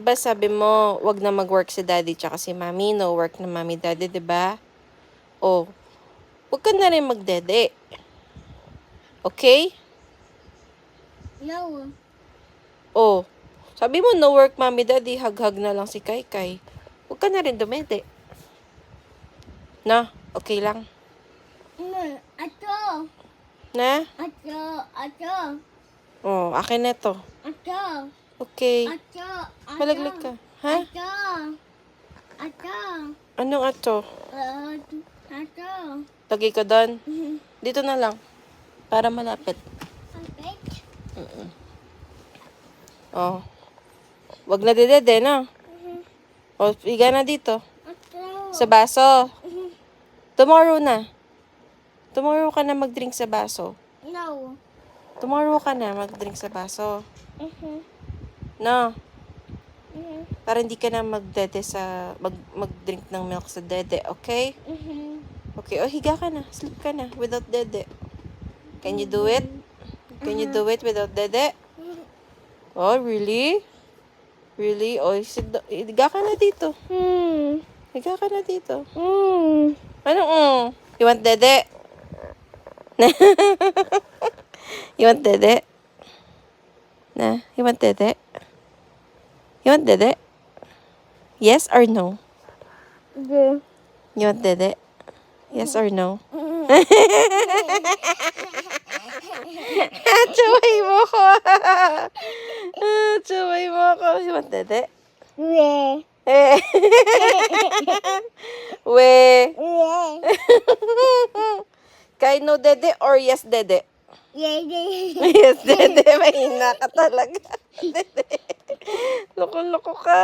Diba sabi mo, wag na mag-work si daddy tsaka si mami, no work na mami daddy, diba? O, wag ka na rin magdede. Okay? No. O, sabi mo no work mami daddy, hag-hag na lang si Kai. Wag ka na rin dumede. Na, okay lang? No. Ato. Na? Ato. O, akin na to. Ato. Okay. Ato. Malaglag ka. Ha? Ato. Anong ato? Ato. Lagay ko doon. Dito na lang. Para malapit. Oh. Wag na dedede, no? O, higa na dito. Ato. Sa baso. Tomorrow na. Tomorrow ka na mag-drink sa baso. No. Tomorrow ka na mag-drink sa baso. No? Para hindi ka na mag-dede sa... mag-drink ng milk sa dede, okay? Okay, o higa ka na. Sleep ka na without dede. Can you do it? Can you do it without dede? Oh, really? Really? O, higa ka na dito. Higa ka na dito. Ano? You want dede? You want dede? Na? You want dede? You want dede? Yes or no? Yeah. You want dede? Yes or no? Tsaway mo ko. Tsaway mo ko. You want dede? Yeah. Eh. We. Kay no dede or yes dede? Yeah. Yes dede. Mahina ka talaga. Dede. Loko-loko ka.